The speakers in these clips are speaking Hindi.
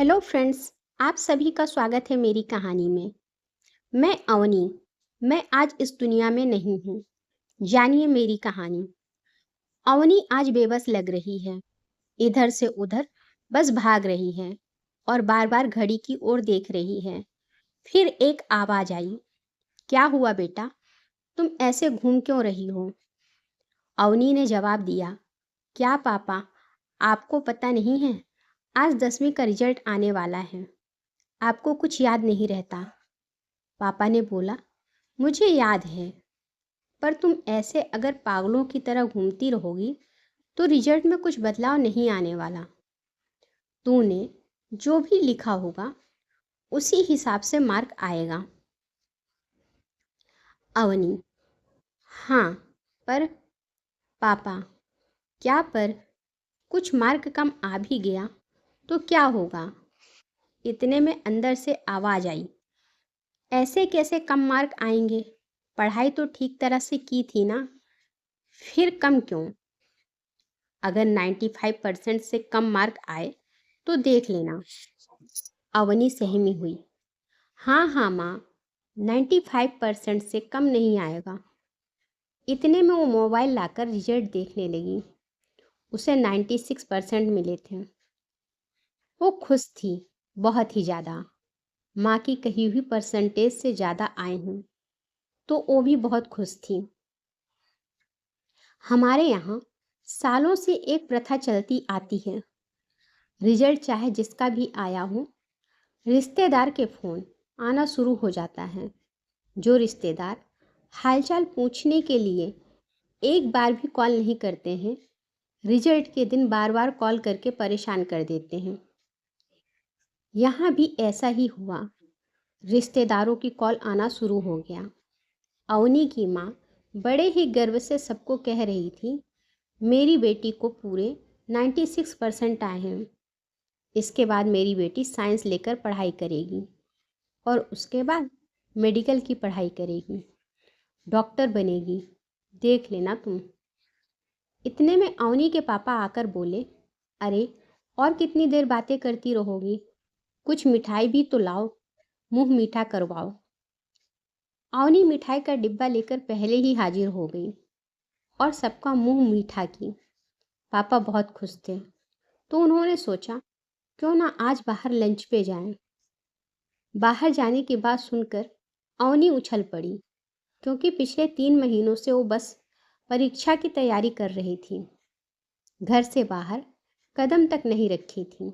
Hello friends. आप सभी का स्वागत है मेरी कहानी में। मैं अवनी। मैं आज इस दुनिया में नहीं हूँ। जानिए मेरी कहानी। अवनी आज बेबस लग रही है। इधर से उधर बस भाग रही है और बार बार घड़ी की ओर देख रही है। फिर एक आवाज आई, क्या हुआ बेटा, तुम ऐसे घूम क्यों रही हो? अवनी ने जवाब दिया, क्या पापा, आपको पता नहीं है, आज 10वीं का रिजल्ट आने वाला है। आपको कुछ याद नहीं रहता? पापा ने बोला, मुझे याद है, पर तुम ऐसे अगर पागलों की तरह घूमती रहोगी तो रिजल्ट में कुछ बदलाव नहीं आने वाला। तूने जो भी लिखा होगा उसी हिसाब से मार्क आएगा। अवनी, हाँ, पर पापा, क्या पर? कुछ मार्क कम आ भी गया तो क्या होगा? इतने में अंदर से आवाज आई, ऐसे कैसे कम मार्क आएंगे? पढ़ाई तो ठीक तरह से की थी ना, फिर कम क्यों? अगर 95% से कम मार्क आए तो देख लेना। अवनी सहमी हुई। हाँ हाँ माँ, 95% से कम नहीं आएगा। इतने में वो मोबाइल लाकर रिजल्ट देखने लगी। उसे 96% मिले थे। वो खुश थी, बहुत ही ज़्यादा। माँ की कही हुई परसेंटेज से ज़्यादा आए हैं तो वो भी बहुत खुश थी। हमारे यहाँ सालों से एक प्रथा चलती आती है, रिजल्ट चाहे जिसका भी आया हो, रिश्तेदार के फ़ोन आना शुरू हो जाता है। जो रिश्तेदार हालचाल पूछने के लिए एक बार भी कॉल नहीं करते हैं, रिजल्ट के दिन बार बार कॉल करके परेशान कर देते हैं। यहाँ भी ऐसा ही हुआ। रिश्तेदारों की कॉल आना शुरू हो गया। अवनी की माँ बड़े ही गर्व से सबको कह रही थी, मेरी बेटी को पूरे 96% आए हैं। इसके बाद मेरी बेटी साइंस लेकर पढ़ाई करेगी और उसके बाद मेडिकल की पढ़ाई करेगी, डॉक्टर बनेगी, देख लेना तुम। इतने में अवनी के पापा आकर बोले, अरे और कितनी देर बातें करती रहोगी, कुछ मिठाई भी तो लाओ, मुंह मीठा करवाओ। अवनी मिठाई का डिब्बा लेकर पहले ही हाजिर हो गई और सबका मुंह मीठा की। पापा बहुत खुश थे तो उन्होंने सोचा, क्यों ना आज बाहर लंच पे जाएं। बाहर जाने की बात सुनकर अवनी उछल पड़ी, क्योंकि पिछले 3 महीनों से वो बस परीक्षा की तैयारी कर रही थी। घर से बाहर कदम तक नहीं रखी थी।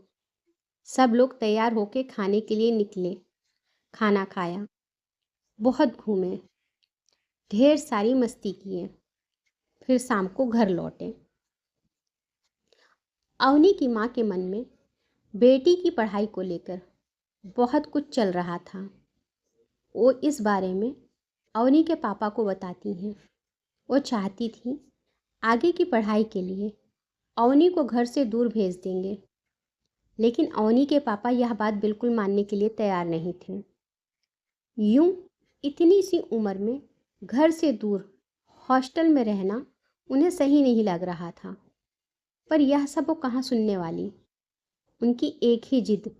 सब लोग तैयार होके खाने के लिए निकले। खाना खाया, बहुत घूमे, ढेर सारी मस्ती किए, फिर शाम को घर लौटे। अवनी की माँ के मन में बेटी की पढ़ाई को लेकर बहुत कुछ चल रहा था। वो इस बारे में अवनी के पापा को बताती हैं। वो चाहती थी आगे की पढ़ाई के लिए अवनी को घर से दूर भेज देंगे, लेकिन अवनी के पापा यह बात बिल्कुल मानने के लिए तैयार नहीं थे। यूं इतनी सी उम्र में घर से दूर हॉस्टल में रहना उन्हें सही नहीं लग रहा था, पर यह सब वो कहाँ सुनने वाली। उनकी एक ही जिद,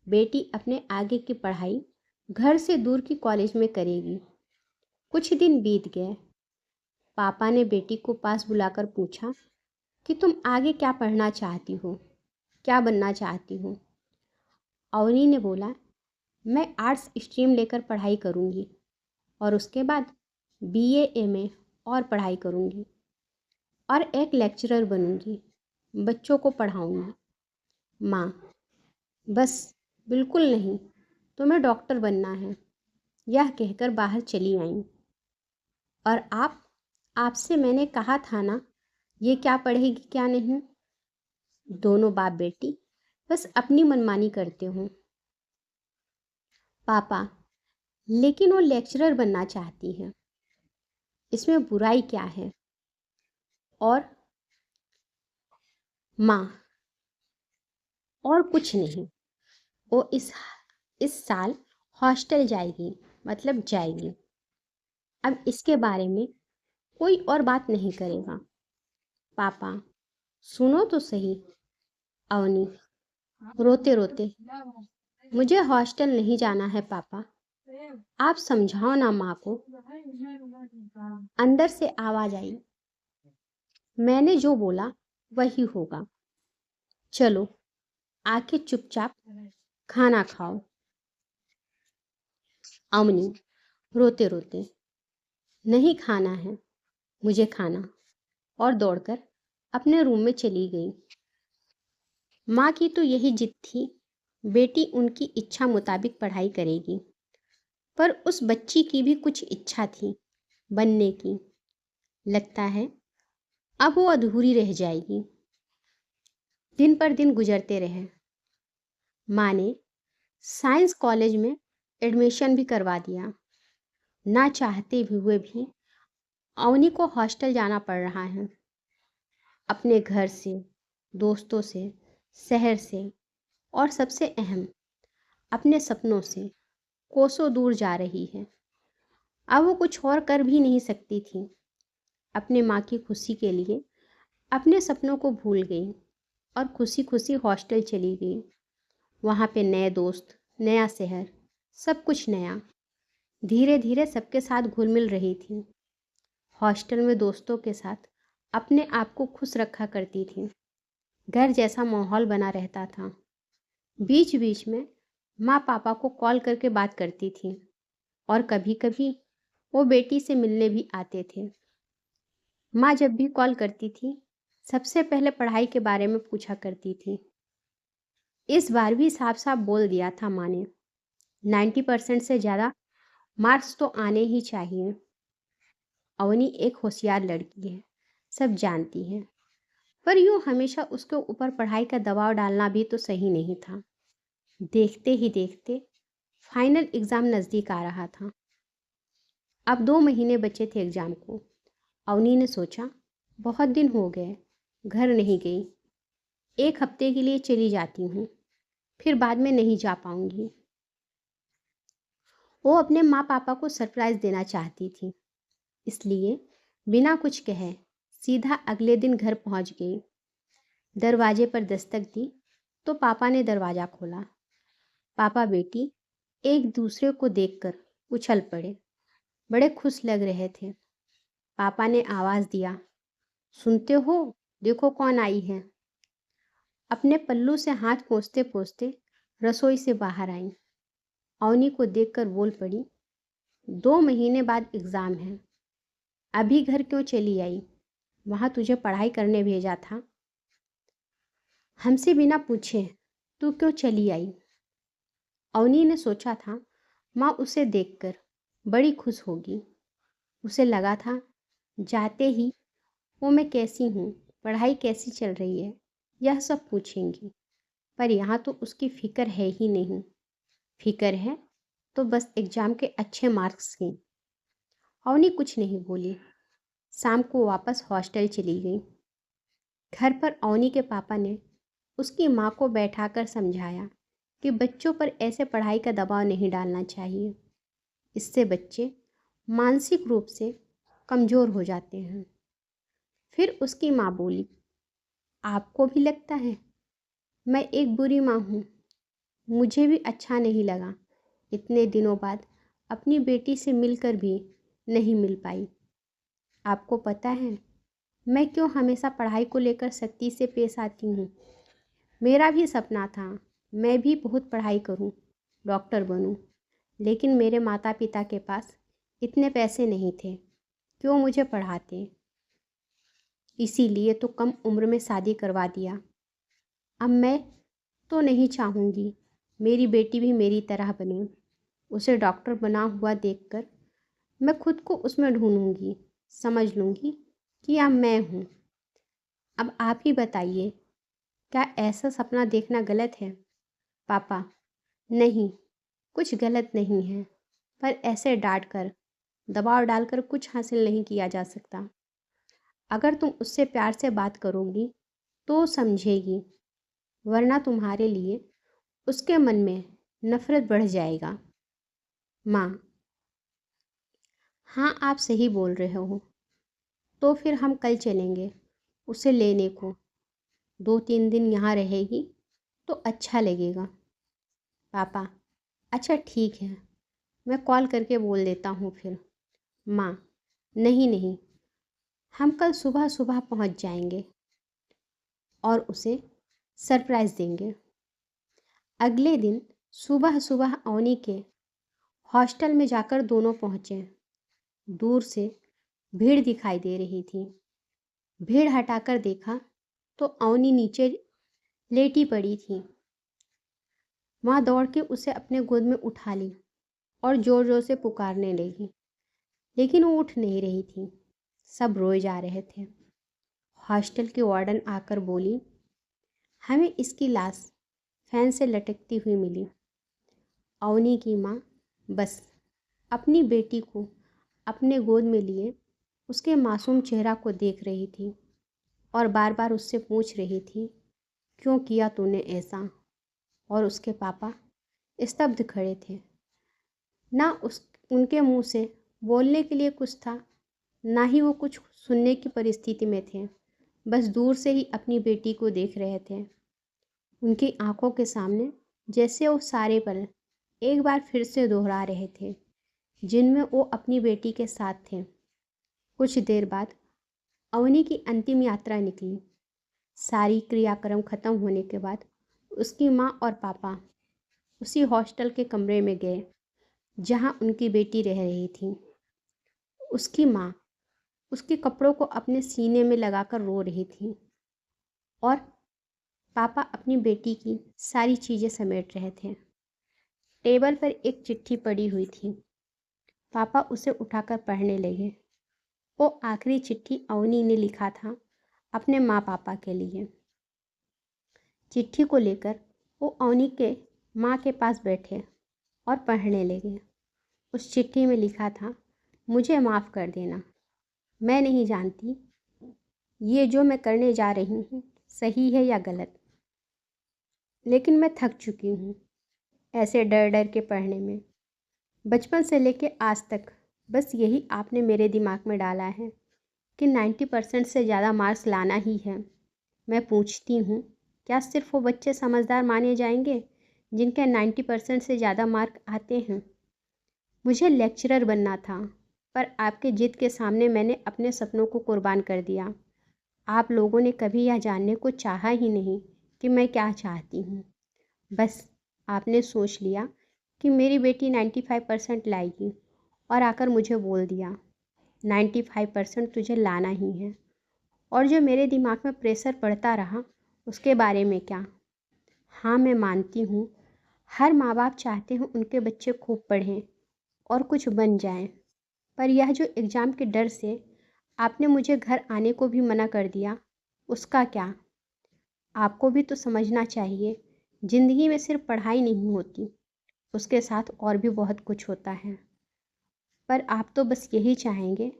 बेटी अपने आगे की पढ़ाई घर से दूर की कॉलेज में करेगी। कुछ दिन बीत गए। पापा ने बेटी को पास बुलाकर पूछा कि तुम आगे क्या पढ़ना चाहती हो, क्या बनना चाहती हो? अवनी ने बोला, मैं आर्ट्स स्ट्रीम लेकर पढ़ाई करूँगी और उसके बाद बीए एमए और पढ़ाई करूँगी और एक लेक्चरर बनूँगी, बच्चों को पढ़ाऊँगी। माँ, बस, बिल्कुल नहीं, तुम्हें डॉक्टर बनना है, यह कहकर बाहर चली आईं। और आपसे मैंने कहा था ना, ये क्या पढ़ेगी क्या नहीं। दोनों बाप बेटी बस अपनी मनमानी करते हो। पापा, लेकिन वो लेक्चरर बनना चाहती है, इसमें बुराई क्या है? और माँ, और कुछ नहीं, वो इस साल हॉस्टल जाएगी, मतलब जाएगी। अब इसके बारे में कोई और बात नहीं करेगा। पापा, सुनो तो सही। अवनी, रोते रोते, मुझे हॉस्टल नहीं जाना है पापा, आप समझाओ ना माँ को। अंदर से आवाज आई, मैंने जो बोला वही होगा, चलो आके चुपचाप खाना खाओ। अवनी रोते रोते, नहीं खाना है मुझे खाना, और दौड़कर अपने रूम में चली गई। माँ की तो यही जिद थी, बेटी उनकी इच्छा मुताबिक पढ़ाई करेगी, पर उस बच्ची की भी कुछ इच्छा थी बनने की। लगता है अब वो अधूरी रह जाएगी। दिन पर दिन गुजरते रहे। माँ ने साइंस कॉलेज में एडमिशन भी करवा दिया। ना चाहते भी हुए भी अवनी को हॉस्टल जाना पड़ रहा है। अपने घर से, दोस्तों से, शहर से, और सबसे अहम अपने सपनों से कोसों दूर जा रही है। अब वो कुछ और कर भी नहीं सकती थी। अपने माँ की खुशी के लिए अपने सपनों को भूल गई और खुशी खुशी हॉस्टल चली गई। वहाँ पे नए दोस्त, नया शहर, सब कुछ नया। धीरे धीरे सबके साथ घुल मिल रही थी। हॉस्टल में दोस्तों के साथ अपने आप को खुश रखा करती थी। घर जैसा माहौल बना रहता था। बीच बीच में माँ पापा को कॉल करके बात करती थी, और कभी कभी वो बेटी से मिलने भी आते थे। माँ जब भी कॉल करती थी सबसे पहले पढ़ाई के बारे में पूछा करती थी। इस बार भी साफ साफ बोल दिया था माँ ने, 90% से ज़्यादा मार्क्स तो आने ही चाहिए। अवनी एक होशियार लड़की है, सब जानती है, पर यूँ हमेशा उसके ऊपर पढ़ाई का दबाव डालना भी तो सही नहीं था। देखते ही देखते फाइनल एग्ज़ाम नज़दीक आ रहा था। अब 2 महीने बचे थे एग्ज़ाम को। अवनी ने सोचा, बहुत दिन हो गए घर नहीं गई, 1 हफ्ते के लिए चली जाती हूँ, फिर बाद में नहीं जा पाऊँगी। वो अपने माँ पापा को सरप्राइज़ देना चाहती थी, इसलिए बिना कुछ कहे सीधा अगले दिन घर पहुँच गई। दरवाजे पर दस्तक दी तो पापा ने दरवाज़ा खोला। पापा बेटी एक दूसरे को देखकर उछल पड़े। बड़े खुश लग रहे थे। पापा ने आवाज़ दिया, सुनते हो, देखो कौन आई है। अपने पल्लू से हाथ पोंछते पोंछते रसोई से बाहर आई। अवनी को देखकर बोल पड़ी, 2 महीने बाद एग्ज़ाम है, अभी घर क्यों चली आई? वहाँ तुझे पढ़ाई करने भेजा था। हमसे बिना पूछे तू क्यों चली आई? अवनी ने सोचा था माँ उसे देखकर बड़ी खुश होगी। उसे लगा था जाते ही वो मैं कैसी हूँ, पढ़ाई कैसी चल रही है, यह सब पूछेंगी, पर यहाँ तो उसकी फ़िक्र है ही नहीं। फ़िक्र है तो बस एग्ज़ाम के अच्छे मार्क्स की। अवनी कुछ नहीं बोली। शाम को वापस हॉस्टल चली गई। घर पर अवनी के पापा ने उसकी माँ को बैठाकर समझाया कि बच्चों पर ऐसे पढ़ाई का दबाव नहीं डालना चाहिए, इससे बच्चे मानसिक रूप से कमज़ोर हो जाते हैं। फिर उसकी माँ बोली, आपको भी लगता है मैं एक बुरी माँ हूँ? मुझे भी अच्छा नहीं लगा, इतने दिनों बाद अपनी बेटी से मिलकर भी नहीं मिल पाई। आपको पता है मैं क्यों हमेशा पढ़ाई को लेकर सख्ती से पेश आती हूँ? मेरा भी सपना था मैं भी बहुत पढ़ाई करूँ, डॉक्टर बनूँ, लेकिन मेरे माता पिता के पास इतने पैसे नहीं थे, क्यों मुझे पढ़ाते। इसीलिए तो कम उम्र में शादी करवा दिया। अब मैं तो नहीं चाहूँगी मेरी बेटी भी मेरी तरह बने। उसे डॉक्टर बना हुआ देखकर मैं खुद को उसमें ढूंढूंगी, समझ लूँगी कि अब मैं हूँ। अब आप ही बताइए, क्या ऐसा सपना देखना गलत है? पापा, नहीं, कुछ गलत नहीं है, पर ऐसे डांट कर, दबाव डालकर कुछ हासिल नहीं किया जा सकता। अगर तुम उससे प्यार से बात करोगी तो समझेगी, वरना तुम्हारे लिए उसके मन में नफरत बढ़ जाएगा। माँ, हाँ आप सही बोल रहे हो। तो फिर हम कल चलेंगे उसे लेने को। 2-3 दिन यहाँ रहेगी तो अच्छा लगेगा। पापा, अच्छा ठीक है, मैं कॉल करके बोल देता हूँ फिर। माँ, नहीं नहीं, हम कल सुबह सुबह पहुँच जाएंगे और उसे सरप्राइज़ देंगे। अगले दिन सुबह सुबह अवनी के हॉस्टल में जाकर दोनों पहुँचे। दूर से भीड़ दिखाई दे रही थी। भीड़ हटाकर देखा तो अवनी नीचे लेटी पड़ी थी। माँ दौड़ के उसे अपने गोद में उठा ली और ज़ोर ज़ोर से पुकारने लगी, लेकिन वो उठ नहीं रही थी। सब रोए जा रहे थे। हॉस्टल की वार्डन आकर बोली, हमें इसकी लाश फैन से लटकती हुई मिली। अवनी की माँ बस अपनी बेटी को अपने गोद में लिए उसके मासूम चेहरा को देख रही थी और बार बार उससे पूछ रही थी, क्यों किया तूने ऐसा? और उसके पापा स्तब्ध खड़े थे। ना उनके मुंह से बोलने के लिए कुछ था, ना ही वो कुछ सुनने की परिस्थिति में थे। बस दूर से ही अपनी बेटी को देख रहे थे। उनकी आंखों के सामने जैसे वो सारे पल एक बार फिर से दोहरा रहे थे, जिनमें वो अपनी बेटी के साथ थे। कुछ देर बाद अवनी की अंतिम यात्रा निकली। सारी क्रियाक्रम खत्म होने के बाद उसकी माँ और पापा उसी हॉस्टल के कमरे में गए जहाँ उनकी बेटी रह रही थी। उसकी माँ उसके कपड़ों को अपने सीने में लगाकर रो रही थी और पापा अपनी बेटी की सारी चीज़ें समेट रहे थे। टेबल पर एक चिट्ठी पड़ी हुई थी। पापा उसे उठाकर पढ़ने लगे। वो आखिरी चिट्ठी अवनी ने लिखा था अपने माँ पापा के लिए। चिट्ठी को लेकर वो अवनी के माँ के पास बैठे और पढ़ने लगे। उस चिट्ठी में लिखा था, मुझे माफ़ कर देना। मैं नहीं जानती ये जो मैं करने जा रही हूँ सही है या गलत, लेकिन मैं थक चुकी हूँ ऐसे डर डर के पढ़ने में। बचपन से लेके आज तक बस यही आपने मेरे दिमाग में डाला है कि 90% से ज़्यादा मार्क्स लाना ही है। मैं पूछती हूँ, क्या सिर्फ वो बच्चे समझदार माने जाएंगे जिनके 90% से ज़्यादा मार्क आते हैं? मुझे लेक्चरर बनना था, पर आपके जिद के सामने मैंने अपने सपनों को कुर्बान कर दिया। आप लोगों ने कभी यह जानने को चाहा ही नहीं कि मैं क्या चाहती हूँ। बस आपने सोच लिया कि मेरी बेटी 95% लाएगी और आकर मुझे बोल दिया, 95% तुझे लाना ही है। और जो मेरे दिमाग में प्रेशर पड़ता रहा उसके बारे में क्या? हाँ, मैं मानती हूँ हर माँ बाप चाहते हैं उनके बच्चे खूब पढ़ें और कुछ बन जाएं, पर यह जो एग्ज़ाम के डर से आपने मुझे घर आने को भी मना कर दिया, उसका क्या? आपको भी तो समझना चाहिए, ज़िंदगी में सिर्फ पढ़ाई नहीं होती, उसके साथ और भी बहुत कुछ होता है। पर आप तो बस यही चाहेंगे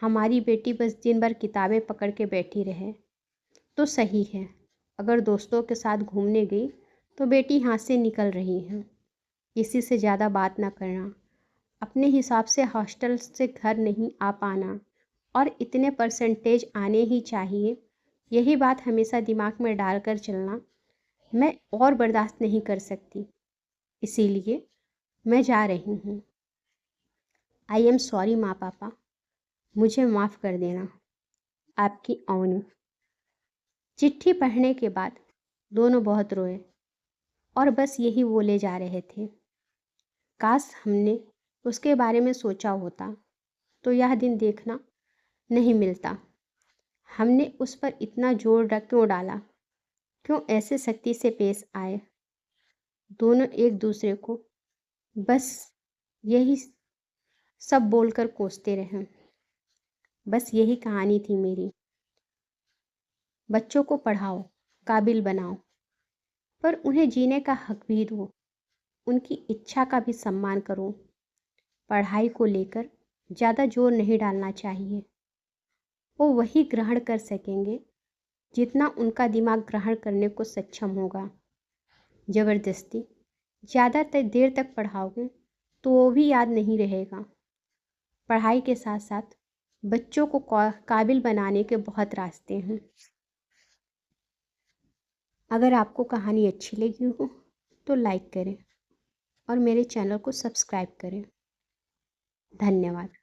हमारी बेटी बस दिन भर किताबें पकड़ के बैठी रहे। तो सही है, अगर दोस्तों के साथ घूमने गई तो बेटी हाथ से निकल रही है। किसी से ज़्यादा बात ना करना, अपने हिसाब से हॉस्टल से घर नहीं आ पाना और इतने परसेंटेज आने ही चाहिए, यही बात हमेशा दिमाग में डालकर चलना मैं और बर्दाश्त नहीं कर सकती। इसीलिए मैं जा रही हूँ। आई एम सॉरी माँ पापा, मुझे माफ़ कर देना। आपकी अवनी। चिट्ठी पढ़ने के बाद दोनों बहुत रोए और बस यही बोले जा रहे थे, काश हमने उसके बारे में सोचा होता तो यह दिन देखना नहीं मिलता। हमने उस पर इतना जोर क्यों डाला, क्यों ऐसे सख्ती से पेश आए? दोनों एक दूसरे को बस यही सब बोलकर कोसते रहे। बस यही कहानी थी मेरी। बच्चों को पढ़ाओ, काबिल बनाओ, पर उन्हें जीने का हक भी दो, उनकी इच्छा का भी सम्मान करो। पढ़ाई को लेकर ज़्यादा जोर नहीं डालना चाहिए। वो वही ग्रहण कर सकेंगे जितना उनका दिमाग ग्रहण करने को सक्षम होगा। ज़बरदस्ती ज़्यादा देर तक पढ़ाओगे तो वो भी याद नहीं रहेगा। पढ़ाई के साथ साथ बच्चों को काबिल बनाने के बहुत रास्ते हैं। अगर आपको कहानी अच्छी लगी हो तो लाइक करें और मेरे चैनल को सब्सक्राइब करें। धन्यवाद।